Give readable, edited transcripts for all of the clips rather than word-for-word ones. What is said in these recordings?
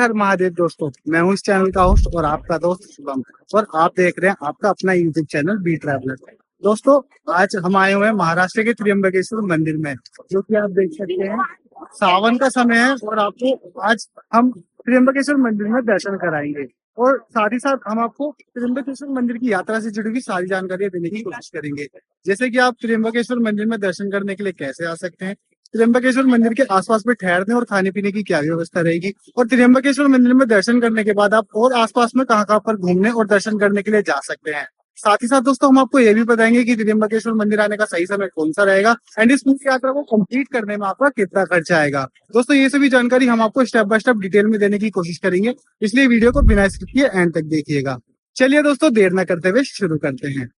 हर महादेव दोस्तों, मैं हूं इस चैनल का होस्ट और आपका दोस्त शुभम। और आप देख रहे हैं आपका अपना यूट्यूब चैनल बी ट्रैवलर। दोस्तों, आज हम आए हुए हैं महाराष्ट्र के त्र्यंबकेश्वर मंदिर में, जो कि आप देख सकते हैं सावन का समय है। और आपको आज हम त्र्यंबकेश्वर मंदिर में दर्शन कराएंगे और साथ ही साथ हम आपको त्र्यंबकेश्वर मंदिर की यात्रा से जुड़ी हुई सारी जानकारी देने की कोशिश करेंगे। जैसे कि आप त्र्यंबकेश्वर मंदिर में दर्शन करने के लिए कैसे आ सकते हैं, त्र्यंबकेश्वर मंदिर के आसपास में ठहरने और खाने पीने की क्या व्यवस्था रहेगी, और त्र्यंबकेश्वर मंदिर में दर्शन करने के बाद आप और आसपास में कहाँ कहाँ पर घूमने और दर्शन करने के लिए जा सकते हैं। साथ ही साथ दोस्तों, हम आपको ये भी बताएंगे कि त्र्यंबकेश्वर मंदिर आने का सही समय कौन सा रहेगा एंड इस पूरी यात्रा को कंप्लीट करने में आपका कितना खर्चा आएगा। दोस्तों, ये सभी जानकारी हम आपको स्टेप बाय स्टेप डिटेल में देने की कोशिश करेंगे, इसलिए वीडियो को बिना स्किप किए एंड तक देखिएगा। चलिए दोस्तों, देर न करते हुए शुरू करते हैं।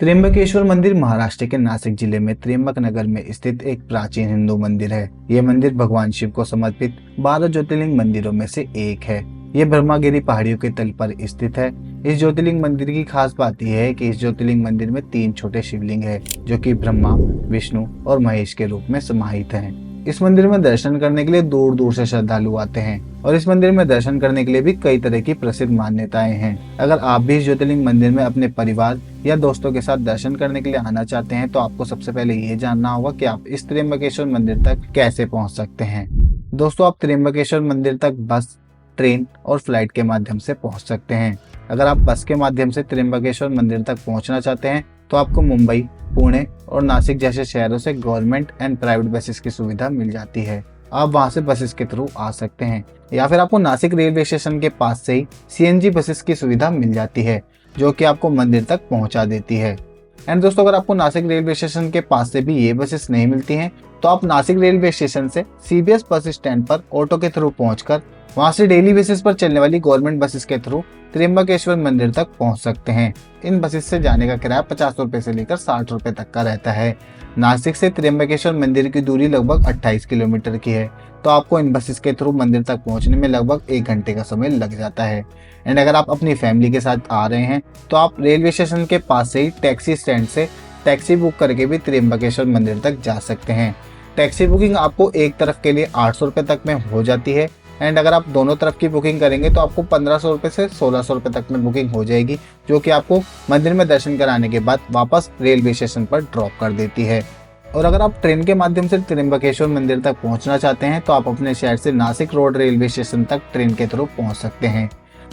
त्र्यंबकेश्वर मंदिर महाराष्ट्र के नासिक जिले में त्र्यंबक नगर में स्थित एक प्राचीन हिंदू मंदिर है। ये मंदिर भगवान शिव को समर्पित 12 ज्योतिर्लिंग मंदिरों में से एक है। ये ब्रह्मागिरी पहाड़ियों के तल पर स्थित है। इस ज्योतिर्लिंग मंदिर की खास बात यह है कि इस ज्योतिर्लिंग मंदिर में 3 छोटे शिवलिंग है, जो कि ब्रह्मा, विष्णु और महेश के रूप में समाहित हैं। इस मंदिर में दर्शन करने के लिए दूर दूर से श्रद्धालु आते हैं और इस मंदिर में दर्शन करने के लिए भी कई तरह की प्रसिद्ध मान्यताएं हैं। अगर आप भी इस ज्योतिर्लिंग मंदिर में अपने परिवार या दोस्तों के साथ दर्शन करने के लिए आना चाहते हैं, तो आपको सबसे पहले ये जानना होगा कि आप इस त्र्यंबकेश्वर मंदिर तक कैसे पहुंच सकते हैं। दोस्तों, आप त्र्यंबकेश्वर मंदिर तक बस, ट्रेन और फ्लाइट के माध्यम से पहुंच सकते हैं। अगर आप बस के माध्यम से त्र्यंबकेश्वर मंदिर तक पहुंचना चाहते हैं, तो आपको मुंबई, पुणे और नासिक जैसे शहरों से गवर्नमेंट एंड प्राइवेट बसेस की सुविधा मिल जाती है। आप वहां से बसेस के थ्रू आ सकते हैं, या फिर आपको नासिक रेलवे स्टेशन के पास से ही सीएनजी बसेस की सुविधा मिल जाती है, जो कि आपको मंदिर तक पहुंचा देती है। एंड दोस्तों, अगर आपको नासिक रेलवे स्टेशन के पास से भी ये बसेस नहीं मिलती हैं, तो आप नासिक रेलवे स्टेशन से सीबीएस बस स्टैंड पर ऑटो के थ्रू पहुंचकर वहां से डेली बेसिस पर चलने वाली गवर्नमेंट बसेस के थ्रू त्र्यंबकेश्वर मंदिर तक पहुंच सकते हैं। इन बसेस से जाने का किराया 50 रुपए से लेकर 60 रुपए तक का रहता है। नासिक से त्र्यंबकेश्वर मंदिर की दूरी लगभग 28 किलोमीटर की है, तो आपको इन बसेस के थ्रू मंदिर तक पहुंचने में लगभग 1 घंटे का समय लग जाता है। एंड अगर आप अपनी फैमिली के साथ आ रहे हैं, तो आप रेलवे स्टेशन के पास से ही टैक्सी स्टैंड से टैक्सी बुक करके भी त्र्यंबकेश्वर मंदिर तक जा सकते हैं। टैक्सी बुकिंग आपको एक तरफ के लिए 800 रुपए तक में हो जाती है। एंड अगर आप दोनों तरफ की बुकिंग करेंगे, तो आपको 1500 रुपए से 1600 रुपए तक में बुकिंग हो जाएगी, जो कि आपको मंदिर में दर्शन कराने के बाद वापस रेलवे स्टेशन पर ड्रॉप कर देती है। और अगर आप ट्रेन के माध्यम से त्र्यंबकेश्वर मंदिर तक पहुंचना चाहते हैं, तो आप अपने शहर से नासिक रोड रेलवे स्टेशन तक ट्रेन के थ्रू पहुंच सकते हैं।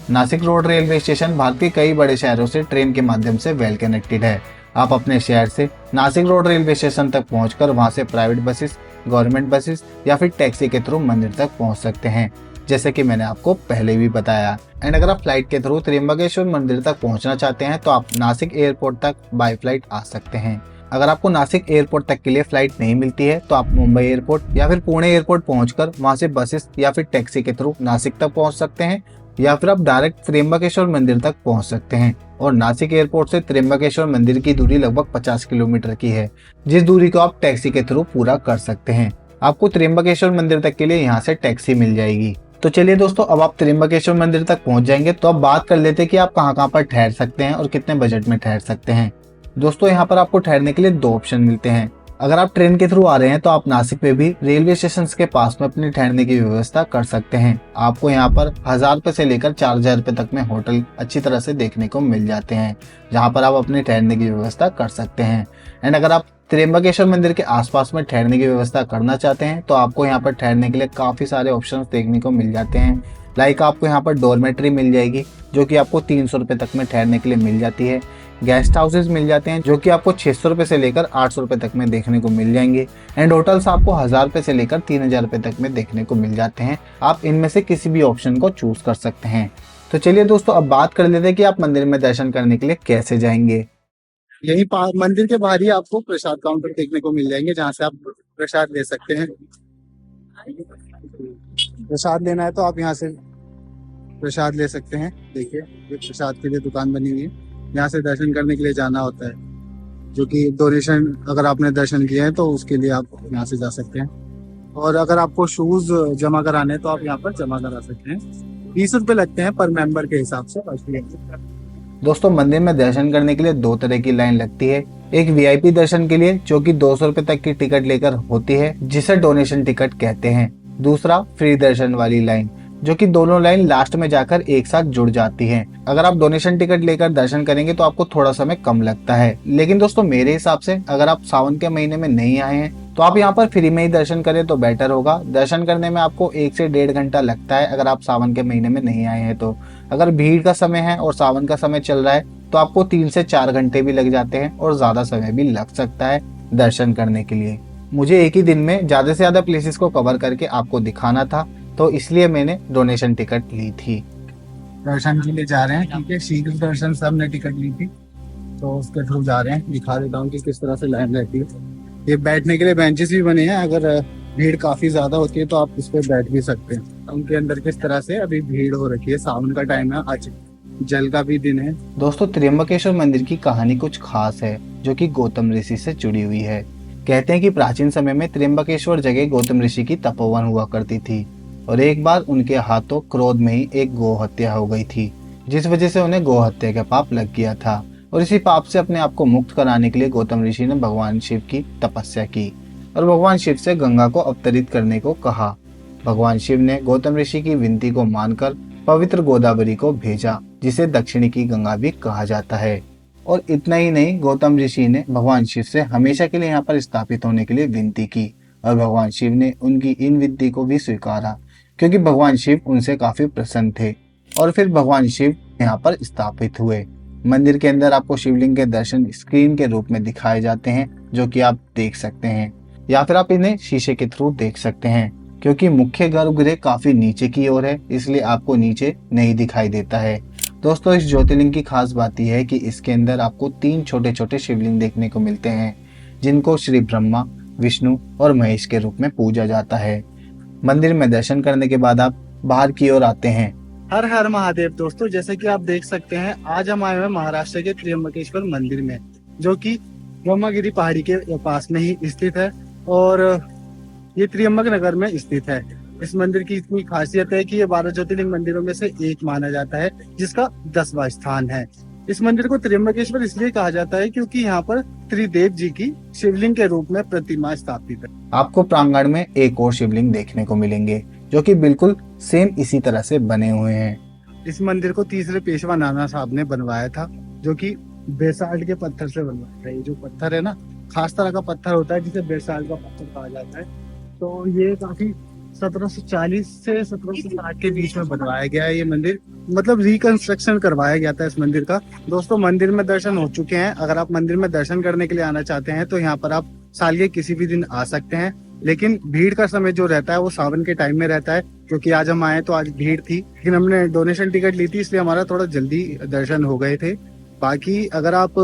Nashik road railway station Bharat के कई बड़े शहरों से ट्रेन के माध्यम से वेल कनेक्टेड है। आप अपने शहर से नासिक रोड रेलवे स्टेशन तक पहुंचकर वहां से प्राइवेट बसेस, गवर्नमेंट बसेस या फिर टैक्सी के थ्रू मंदिर तक पहुंच सकते हैं, जैसे कि मैंने आपको पहले भी बताया। एंड अगर आप फ्लाइट के थ्रू त्र्यंबकेश्वर मंदिर तक पहुंचना चाहते हैं, तो आप नासिक एयरपोर्ट तक बाय फ्लाइट आ सकते हैं। अगर आपको नासिक एयरपोर्ट तक के लिए फ्लाइट नहीं मिलती है, तो आप मुंबई एयरपोर्ट या फिर पुणे एयरपोर्ट पहुंचकर वहां से बसेस या फिर टैक्सी के थ्रू नासिक तक पहुंच सकते हैं, या फिर आप डायरेक्ट त्र्यंबकेश्वर मंदिर तक पहुंच सकते हैं। और नासिक एयरपोर्ट से त्र्यंबकेश्वर मंदिर की दूरी लगभग 50 किलोमीटर की है, जिस दूरी को आप टैक्सी के थ्रू पूरा कर सकते हैं। आपको त्र्यंबकेश्वर मंदिर तक के लिए यहाँ से टैक्सी मिल जाएगी। तो चलिए दोस्तों, अब आप त्र्यंबकेश्वर मंदिर तक पहुंच जाएंगे, तो अब बात कर लेते हैं कि आप कहाँ पर ठहर सकते हैं और कितने बजट में ठहर सकते हैं। दोस्तों, यहाँ पर आपको ठहरने के लिए 2 ऑप्शन मिलते हैं। अगर आप ट्रेन के थ्रू आ रहे हैं, तो आप नासिक में भी रेलवे स्टेशन के पास में अपनी ठहरने की व्यवस्था कर सकते हैं। आपको यहाँ पर 1000 रुपए से लेकर 4000 रुपए तक में होटल अच्छी तरह से देखने को मिल जाते हैं, जहाँ पर आप अपनी ठहरने की व्यवस्था कर सकते हैं। एंड अगर आप त्र्यंबकेश्वर मंदिर के आसपास में ठहरने की व्यवस्था करना चाहते हैं, तो आपको यहाँ पर ठहरने के लिए काफी सारे ऑप्शंस देखने को मिल जाते हैं। लाइक आपको यहाँ पर डॉर्मेट्री मिल जाएगी, जो कि आपको 300 रुपए तक में ठहरने के लिए मिल जाती है। गेस्ट हाउसेज मिल जाते हैं, जो कि आपको 600 रुपए से लेकर 800 रुपए तक में देखने को मिल जाएंगे। एंड होटल्स आपको 1000 रुपए से लेकर 3000 रुपए तक में देखने को मिल जाते हैं। आप इनमें से किसी भी ऑप्शन को चूज कर सकते हैं। तो चलिए दोस्तों, अब बात कर लेते हैं कि आप मंदिर में दर्शन करने के लिए कैसे जाएंगे। यही मंदिर के बाहर ही आपको प्रसाद काउंटर देखने को मिल जाएंगे, जहाँ से आप प्रसाद ले सकते हैं। प्रसाद लेना है तो आप यहाँ से प्रसाद ले सकते हैं। देखिए, ये प्रसाद के लिए दुकान बनी हुई है, यहाँ से दर्शन करने के लिए जाना होता है, जो कि डोनेशन अगर आपने दर्शन किए हैं तो उसके लिए आप यहाँ से जा सकते हैं। और अगर आपको शूज जमा कराने हैं, तो आप यहाँ पर जमा करा सकते हैं। 20 रुपए लगते हैं पर मेंबर के हिसाब से। दोस्तों, मंदिर में दर्शन करने के लिए 2 तरह की लाइन लगती है। एक वीआईपी दर्शन के लिए जो कि 200 रुपए तक की टिकट लेकर होती है, जिसे डोनेशन टिकट कहते हैं। दूसरा फ्री दर्शन वाली लाइन, जो कि दोनों लाइन लास्ट में जाकर एक साथ जुड़ जाती हैं। अगर आप डोनेशन टिकट लेकर दर्शन करेंगे तो आपको थोड़ा समय कम लगता है, लेकिन दोस्तों मेरे हिसाब से अगर आप सावन के महीने में नहीं आए हैं तो आप यहाँ पर फ्री में ही दर्शन करें तो बेटर होगा। दर्शन करने में आपको 1 से 1.5 घंटा लगता है अगर आप सावन के महीने में नहीं आए हैं तो। अगर भीड़ का समय है और सावन का समय चल रहा है तो आपको 3 से 4 घंटे भी लग जाते हैं और ज्यादा समय भी लग सकता है दर्शन करने के लिए। मुझे एक ही दिन में ज्यादा से ज्यादा प्लेसेस को कवर करके आपको दिखाना था, तो इसलिए मैंने डोनेशन टिकट ली थी। दर्शन के लिए जा रहे हैं, ठीक है। शीघ्र दर्शन सब ने टिकट ली थी तो उसके थ्रू जा रहे हैं। दिखा देता हूँ कि किस तरह से लाइन रहती है। ये बैठने के लिए बेंचेस भी बने हैं, अगर भीड़ काफी ज्यादा होती है तो आप इस पे बैठ भी सकते हैं। उनके अंदर किस तरह से अभी भीड़ हो रखी है, सावन का टाइम है, आज जल का भी दिन है। दोस्तों त्र्यंबकेश्वर मंदिर की कहानी कुछ खास है जो कि गौतम ऋषि से जुड़ी हुई है। कहते हैं कि प्राचीन समय में त्र्यंबकेश्वर जगह गौतम ऋषि की तपोवन हुआ करती थी और एक बार उनके हाथों क्रोध में ही एक गौ हत्या हो गई थी, जिस वजह से उन्हें गौ हत्या का पाप लग गया था। और इसी पाप से अपने आप को मुक्त कराने के लिए गौतम ऋषि ने भगवान शिव की तपस्या की और भगवान शिव से गंगा को अवतरित करने को कहा। भगवान शिव ने गौतम ऋषि की विनती को मानकर पवित्र गोदावरी को भेजा, जिसे दक्षिणी की गंगा भी कहा जाता है। और इतना ही नहीं, गौतम ऋषि ने भगवान शिव से हमेशा के लिए यहाँ पर स्थापित होने के लिए विनती की और भगवान शिव ने उनकी इन विनती को भी स्वीकारा, क्योंकि भगवान शिव उनसे काफी प्रसन्न थे। और फिर भगवान शिव यहाँ पर स्थापित हुए। मंदिर के अंदर आपको शिवलिंग के दर्शन स्क्रीन के रूप में दिखाए जाते हैं, जो कि आप देख सकते हैं, या फिर आप इन्हें शीशे के थ्रू देख सकते हैं। क्योंकि मुख्य गर्भगृह काफी नीचे की ओर है, इसलिए आपको नीचे नहीं दिखाई देता है। दोस्तों इस ज्योतिर्लिंग की खास बात यह है कि इसके अंदर आपको 3 छोटे छोटे शिवलिंग देखने को मिलते हैं, जिनको श्री ब्रह्मा, विष्णु और महेश के रूप में पूजा जाता है। मंदिर में दर्शन करने के बाद आप बाहर की ओर आते हैं। हर हर महादेव। दोस्तों जैसे कि आप देख सकते हैं, आज हम आए हुए महाराष्ट्र के त्र्यंबकेश्वर मंदिर में, जो कि ब्रह्मगिरी पहाड़ी के पास में ही स्थित है और ये त्र्यंबक नगर में स्थित है। इस मंदिर की इतनी खासियत है कि ये 12 ज्योतिर्लिंग मंदिरों में से एक माना जाता है, जिसका 10वां स्थान है। इस मंदिर को त्र्यंबकेश्वर इसलिए कहा जाता है क्योंकि यहाँ पर त्रिदेव जी की शिवलिंग के रूप में प्रतिमा स्थापित है। आपको प्रांगण में एक और शिवलिंग देखने को मिलेंगे, जो कि बिल्कुल सेम इसी तरह से बने हुए हैं। इस मंदिर को तीसरे पेशवा नाना साहब ने बनवाया था, जो कि बेसाल्ट के पत्थर से बनवाया था। ये जो पत्थर है ना, खास तरह का पत्थर होता है जिसे बेसाल्ट का पत्थर कहा जाता है। तो ये काफी 1740 से 1760 के बीच में बनवाया गया है ये मंदिर, मतलब रिकंस्ट्रक्शन करवाया गया था इस मंदिर का। दोस्तों मंदिर में दर्शन हो चुके हैं। अगर आप मंदिर में दर्शन करने के लिए आना चाहते हैं तो यहाँ पर आप साल के किसी भी दिन आ सकते हैं, लेकिन भीड़ का समय जो रहता है वो सावन के टाइम में रहता है। क्योंकि आज हम आए तो आज भीड़ थी, लेकिन हमने डोनेशन टिकट ली थी इसलिए हमारा थोड़ा जल्दी दर्शन हो गए थे। बाकी अगर आप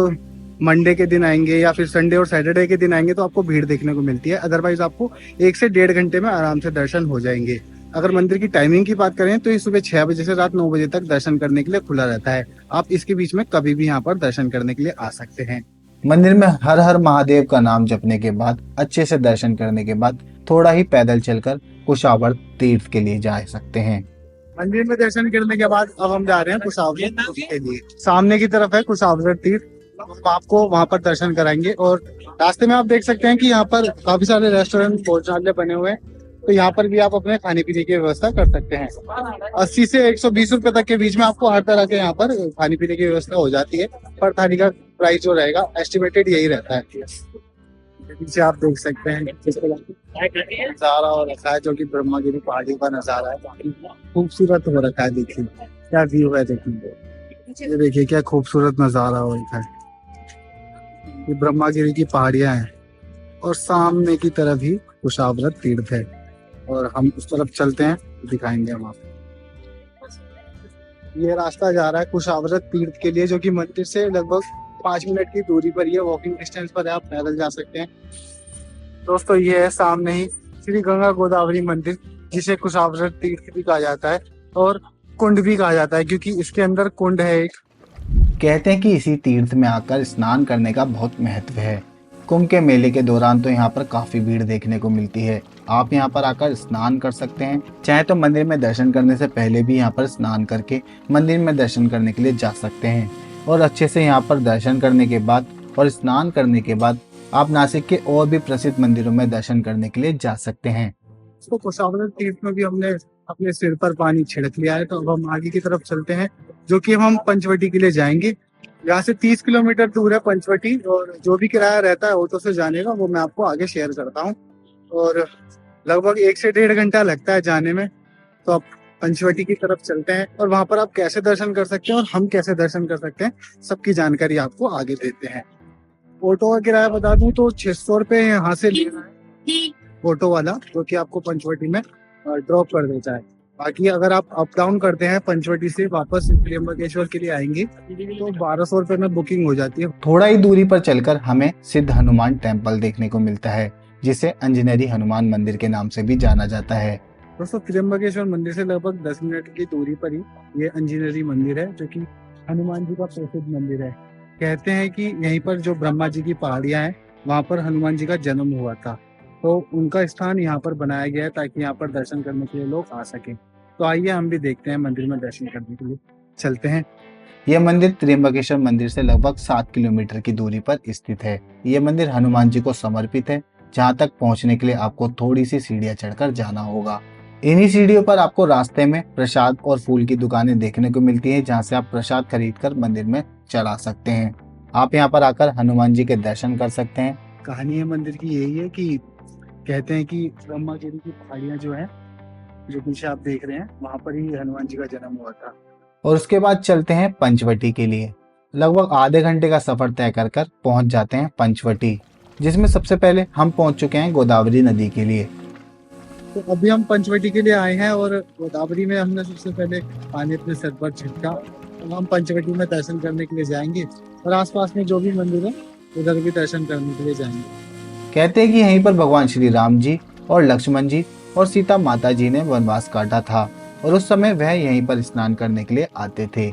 मंडे के दिन आएंगे या फिर संडे और सैटरडे के दिन आएंगे तो आपको भीड़ देखने को मिलती है, अदरवाइज आपको 1 से 1.5 घंटे में आराम से दर्शन हो जाएंगे। अगर मंदिर की टाइमिंग की बात करें तो ये सुबह 6 बजे से रात 9 बजे तक दर्शन करने के लिए खुला रहता है। आप इसके बीच में कभी भी यहाँ पर दर्शन करने के लिए आ सकते हैं। मंदिर में हर हर महादेव का नाम जपने के बाद, अच्छे से दर्शन करने के बाद थोड़ा ही पैदल चलकर कुशावर्त तीर्थ के लिए जा सकते हैं। मंदिर में दर्शन करने के बाद अब हम जा रहे हैं कुशावर्त तीर्थ के लिए। सामने की तरफ है कुशावर्त तीर्थ, हम आपको वहाँ पर दर्शन कराएंगे। और रास्ते में आप देख सकते हैं कि यहाँ पर काफी सारे रेस्टोरेंट, भोजनालय बने हुए हैं, तो यहाँ पर भी आप अपने खाने पीने की व्यवस्था कर सकते हैं। 80 से 120 रुपए तक के बीच में आपको हर तरह के यहाँ पर खाने पीने की व्यवस्था हो जाती है। पर थाली का प्राइस जो रहेगा एस्टिमेटेड यही रहता है। पीछे आप देख सकते हैं नजारा हो रखा है, जो कि ब्रह्मगिरी पहाड़ी का नजारा है, काफी खूबसूरत हो रखा है। देखिए क्या व्यू है, देखिए ये देखिए क्या खूबसूरत नजारा हो रखा है। ये ब्रह्मगिरी की पहाड़ियां हैं और सामने की तरफ ही कुशावर्त तीर्थ है, और हम उस तरफ चलते हैं, दिखाएंगे हम आपको। ये रास्ता जा रहा है कुशावर्त तीर्थ के लिए, जो कि मंदिर से लगभग 5 मिनट की दूरी पर, ये वॉकिंग डिस्टेंस पर है, आप पैदल जा सकते हैं। दोस्तों ये है सामने ही श्री गंगा गोदावरी मंदिर, जिसे कुशावर्त तीर्थ भी कहा जाता है और कुंड भी कहा जाता है, क्योंकि इसके अंदर कुंड है एक। कहते हैं कि इसी तीर्थ में आकर स्नान करने का बहुत महत्व है। कुंभ के मेले के दौरान तो यहाँ पर काफी भीड़ देखने को मिलती है। आप यहाँ पर आकर स्नान कर सकते हैं, चाहे तो मंदिर में दर्शन करने से पहले भी यहाँ पर स्नान करके मंदिर में दर्शन करने के लिए जा सकते हैं। और अच्छे से यहाँ पर दर्शन करने के बाद और स्नान करने के बाद आप नासिक के और भी प्रसिद्ध मंदिरों में दर्शन करने के लिए जा सकते हैं। इसको कुशावर्त तीर्थ में भी हमने अपने सिर पर पानी छिड़क लिया है, तो अब हम आगे की तरफ चलते हैं, जो कि हम पंचवटी के लिए जाएंगे। यहाँ से 30 किलोमीटर दूर है पंचवटी, और जो भी किराया रहता है ऑटो से जाने का वो मैं आपको आगे शेयर करता हूँ। और लगभग 1 से 1.5 घंटा लगता है जाने में। तो अब पंचवटी की तरफ चलते हैं, और वहां पर आप कैसे दर्शन कर सकते हैं और हम कैसे दर्शन कर सकते हैं, सबकी जानकारी आपको आगे देते हैं। ऑटो का किराया बता दूं तो 600 रुपये यहाँ से ले रहा है ऑटो वाला, जो कि आपको पंचवटी में ड्रॉप कर देता है। बाकी अगर आप अप डाउन करते हैं पंचवटी से वापस त्र्यंबकेश्वर के लिए आएंगे तो 1200 रुपये में बुकिंग हो जाती है। थोड़ा ही दूरी पर चलकर हमें सिद्ध हनुमान टेम्पल देखने को मिलता है, जिसे अंजनेरी हनुमान मंदिर के नाम से भी जाना जाता है। दोस्तों, त्र्यंबकेश्वर मंदिर से लगभग 10 मिनट की दूरी पर ही ये अंजनेरी मंदिर है, जो कि हनुमान जी का प्रसिद्ध मंदिर है। कहते हैं कि यहीं पर जो ब्रह्मा जी की पहाड़ियां हैं, वहां पर हनुमान जी का जन्म हुआ था, तो उनका स्थान यहाँ पर बनाया गया है ताकि यहाँ पर दर्शन करने के लिए लोग आ सकें। तो आइए हम भी देखते हैं, मंदिर में दर्शन करने के लिए चलते हैं। यह मंदिर त्र्यंबकेश्वर मंदिर से लगभग 7 किलोमीटर की दूरी पर स्थित है। यह मंदिर हनुमान जी को समर्पित है, जहाँ तक पहुँचने के लिए आपको थोड़ी सी सीढ़ियाँ चढ़कर जाना होगा। इन्हीं सीढ़ियों पर आपको रास्ते में प्रसाद और फूल की दुकानें देखने को मिलती है, जहाँ से आप प्रसाद खरीदकर मंदिर में चढ़ा सकते हैं। आप यहाँ पर आकर हनुमान जी के दर्शन कर सकते हैं। कहानी है मंदिर की यही है कि कहते हैं कि ब्रह्मागिरी की पहाड़ियां जो है, जो पीछे आप देख रहे हैं, वहां पर ही हनुमान जी का जन्म हुआ था। और उसके बाद चलते हैं पंचवटी के लिए। लगभग आधे घंटे का सफर तय कर पहुंच जाते हैं पंचवटी, जिसमें सबसे पहले हम पहुंच चुके हैं गोदावरी नदी के लिए। तो अभी हम पंचवटी के लिए आए हैं, और गोदावरी में हमने सबसे पहले पानी अपने सर पर छिड़का। तो हम पंचवटी में दर्शन करने के लिए जाएंगे, और आसपास में जो भी मंदिर है उधर भी दर्शन करने के लिए जाएंगे। कहते हैं कि यहीं पर भगवान श्री राम जी और लक्ष्मण जी और सीता माता जी ने वनवास काटा था, और उस समय वह यहीं पर स्नान करने के लिए आते थे।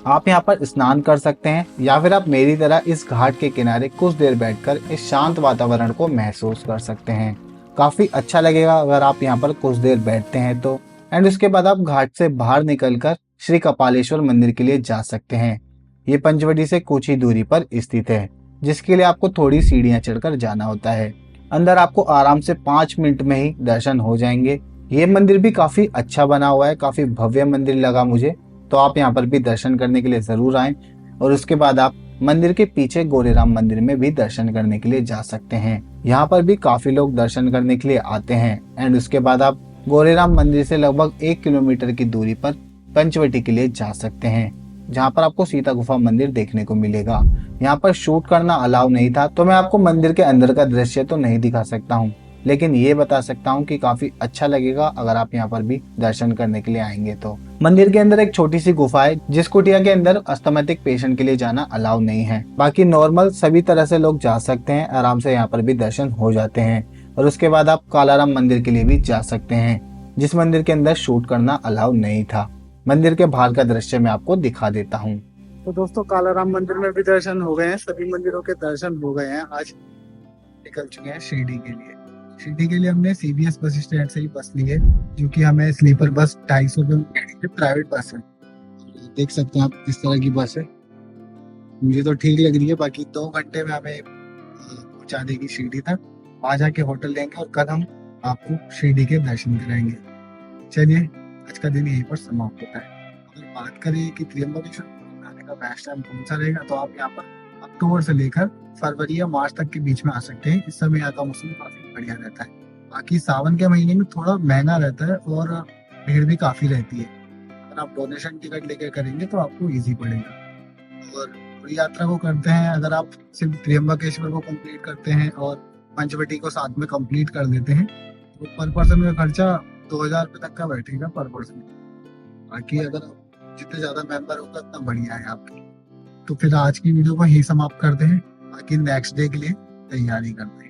आप यहाँ पर स्नान कर सकते हैं, या फिर आप मेरी तरह इस घाट के किनारे कुछ देर बैठकर इस शांत वातावरण को महसूस कर सकते हैं। काफी अच्छा लगेगा अगर आप यहाँ पर कुछ देर बैठते हैं तो। एंड उसके बाद आप घाट से बाहर निकलकर श्री कपालेश्वर मंदिर के लिए जा सकते हैं। ये पंचवटी से कुछ ही दूरी पर स्थित है, जिसके लिए आपको थोड़ी सीढ़ियां चढ़कर जाना होता है। अंदर आपको आराम से 5 मिनट में ही दर्शन हो जाएंगे। ये मंदिर भी काफी अच्छा बना हुआ है, काफी भव्य मंदिर लगा मुझे, तो आप यहाँ पर भी दर्शन करने के लिए जरूर आएं। और उसके बाद आप मंदिर के पीछे गोरेराम मंदिर में भी दर्शन करने के लिए जा सकते हैं। यहाँ पर भी काफी लोग दर्शन करने के लिए आते हैं। एंड उसके बाद आप गोरेराम मंदिर से लगभग 1 किलोमीटर की दूरी पर पंचवटी के लिए जा सकते हैं, जहाँ पर आपको सीता गुफा मंदिर देखने को मिलेगा। यहाँ पर शूट करना अलाउ नहीं था, तो मैं आपको मंदिर के अंदर का दृश्य तो नहीं दिखा सकता हूँ, लेकिन ये बता सकता हूँ कि काफी अच्छा लगेगा अगर आप यहाँ पर भी दर्शन करने के लिए आएंगे तो। मंदिर के अंदर एक छोटी सी गुफा है, जिस कुटिया के अंदर अस्थमैटिक पेशेंट के लिए जाना अलाउ नहीं है। बाकी नॉर्मल सभी तरह से लोग जा सकते हैं, आराम से यहाँ पर भी दर्शन हो जाते हैं। और उसके बाद आप कालाराम मंदिर के लिए भी जा सकते हैं, जिस मंदिर के अंदर शूट करना अलाउ नहीं था। मंदिर के बाहर का दृश्य मैं आपको दिखा देता हूँ। तो दोस्तों, कालाराम मंदिर में भी दर्शन हो गए हैं, सभी मंदिरों के दर्शन हो गए हैं। आज निकल चुके हैं शिरडी के लिए। शिरडी के लिए हमने CBS बस स्टैंड से ही बस ली है, जो कि हमें स्लीपर बस 250 रुपये प्राइवेट बस है। देख सकते हैं आप किस तरह की बस है, मुझे तो ठीक लग रही है। बाकी 2 घंटे में हमें पहुंचा देगी शिरडी तक। वहां जाके होटल लेंगे और कल हम आपको शिरडी के दर्शन कराएंगे। चलिए, आज का दिन यहीं पर समाप्त होता है। अगर बात करें कि त्र्यंबकेश्वर आने का बेस्ट टाइम कौन सा रहेगा, तो आप यहाँ पर अक्टूबर से लेकर फरवरी या मार्च तक के बीच में आ सकते हैं। इस समय यहाँ का मौसम काफी बढ़िया रहता है। बाकी सावन के महीने में थोड़ा महंगा रहता है और भीड़ भी काफी रहती है। अगर आप डोनेशन टिकट लेकर करेंगे तो आपको इजी पड़ेगा। और पूरी यात्रा को करते हैं, अगर आप सिर्फ त्र्यंबकेश्वर को कंप्लीट करते हैं और पंचवटी को साथ में कंप्लीट कर देते हैं, तो पर पर्सन का खर्चा 2000 रुपये तक का बैठेगा पर पर्सन। बाकी अगर जितने ज्यादा मेंबर होगा उतना बढ़िया है आपके। तो फिर आज की वीडियो को ही समाप्त करते हैं, बाकी नेक्स्ट डे के लिए तैयारी करते हैं।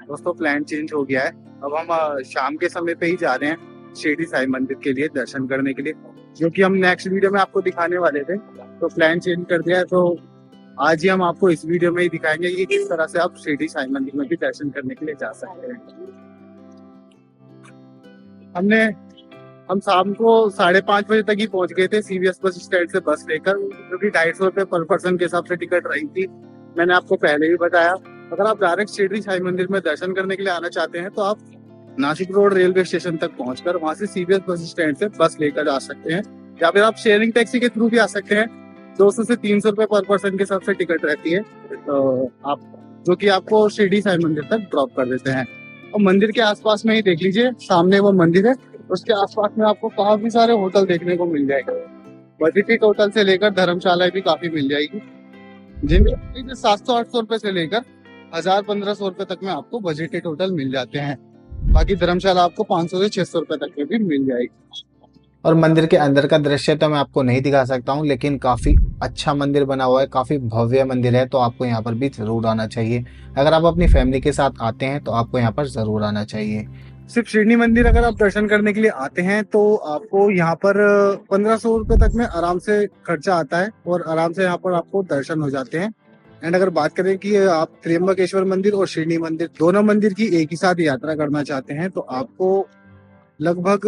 दोस्तों, प्लान चेंज हो गया है। अब हम शाम के समय पे ही जा रहे हैं शिरडी साई मंदिर के लिए दर्शन करने के लिए, जो कि हम नेक्स्ट वीडियो में आपको दिखाने वाले थे। तो प्लान चेंज कर दिया है, तो आज ही हम आपको इस वीडियो में ही दिखाएंगे कि किस तरह से आप शिरडी साई मंदिर में भी दर्शन करने के लिए जा सकते हैं। हमने हम शाम को 5:30 बजे तक ही पहुंच गए थे CVS बस स्टैंड से बस लेकर, जो कि 250 रुपये पर पर्सन के हिसाब से टिकट रही थी। मैंने आपको पहले भी बताया, अगर आप डायरेक्ट शिरडी साई मंदिर में दर्शन करने के लिए आना चाहते हैं तो आप नासिक रोड रेलवे स्टेशन तक पहुंचकर वहां से CVS बस स्टैंड से बस लेकर जा सकते हैं, या फिर आप शेयरिंग टैक्सी के थ्रू भी आ सकते हैं। 200 से 300 रुपये पर पर्सन के हिसाब से टिकट रहती है, आप जो कि आपको शिरडी साई मंदिर तक ड्रॉप कर देते हैं। और मंदिर के आसपास में ही देख लीजिए, सामने वो मंदिर है, उसके आसपास में आपको काफी सारे होटल देखने को मिल जाएंगे। बजट होटल से लेकर धर्मशाला भी काफी मिल जाएगी, जिनमें 700-800 रुपए से लेकर 1000-1500 रुपए तक में आपको बजटेड होटल मिल जाते हैं। बाकी धर्मशाला आपको 500 से 600 रुपए तक में भी मिल जाएगी। और मंदिर के अंदर का दृश्य तो मैं आपको नहीं दिखा सकता हूँ, लेकिन काफी अच्छा मंदिर बना हुआ है, काफी भव्य मंदिर है, तो आपको यहाँ पर भी जरूर आना चाहिए। अगर आप अपनी फैमिली के साथ आते हैं तो आपको यहाँ पर जरूर आना चाहिए। सिर्फ शिरडी मंदिर अगर आप दर्शन करने के लिए आते हैं तो आपको यहाँ पर 1500 रुपए तक में आराम से खर्चा आता है, और आराम से यहाँ पर आपको दर्शन हो जाते हैं। एंड अगर बात करें कि आप त्र्यंबकेश्वर मंदिर और शिरडी मंदिर दोनों मंदिर की एक ही साथ यात्रा करना चाहते हैं तो आपको लगभग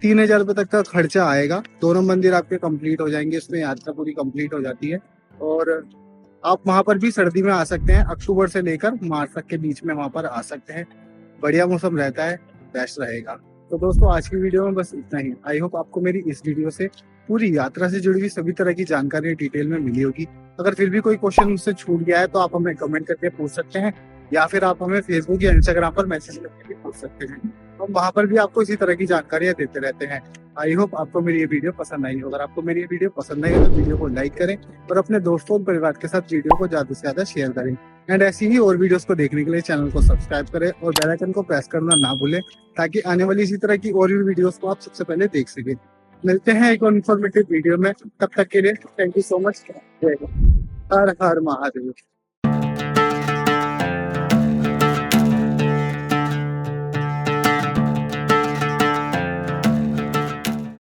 3000 रुपये तक का खर्चा आएगा। दोनों मंदिर आपके कंप्लीट हो जाएंगे, इसमें यात्रा पूरी कंप्लीट हो जाती है। और आप वहां पर भी सर्दी में आ सकते हैं, अक्टूबर से लेकर मार्च तक के बीच में वहां पर आ सकते हैं। बढ़िया मौसम रहता है, बेस्ट रहेगा। तो दोस्तों आज की वीडियो में बस इतना ही। आई होप आपको मेरी इस वीडियो से पूरी यात्रा से जुड़ी हुई सभी तरह की जानकारी डिटेल में मिली होगी। अगर फिर भी कोई क्वेश्चन मुझसे छूट गया है तो आप हमें कमेंट करके पूछ सकते हैं, या फिर आप हमें फेसबुक या इंस्टाग्राम पर मैसेज करके भी पूछ सकते हैं। हम वहां पर भी आपको इसी तरह की जानकारियां देते रहते हैं। आई होप आपको मेरी ये वीडियो पसंद आई हो। अगर आपको मेरी ये वीडियो पसंद आई हो तो वीडियो को लाइक करें और अपने दोस्तों और परिवार के साथ वीडियो को ज्यादा से ज्यादा शेयर करें। एंड ऐसी ही और वीडियोस को देखने के लिए चैनल को सब्सक्राइब करें और बेल आइकन को प्रेस करना ना भूलें, ताकि आने वाली इसी तरह की और भी वीडियोस को आप सबसे पहले देख सकें। मिलते हैं एक और इन्फॉर्मेटिव वीडियो में, तब तक के लिए thank you so much. Her her Mahadev.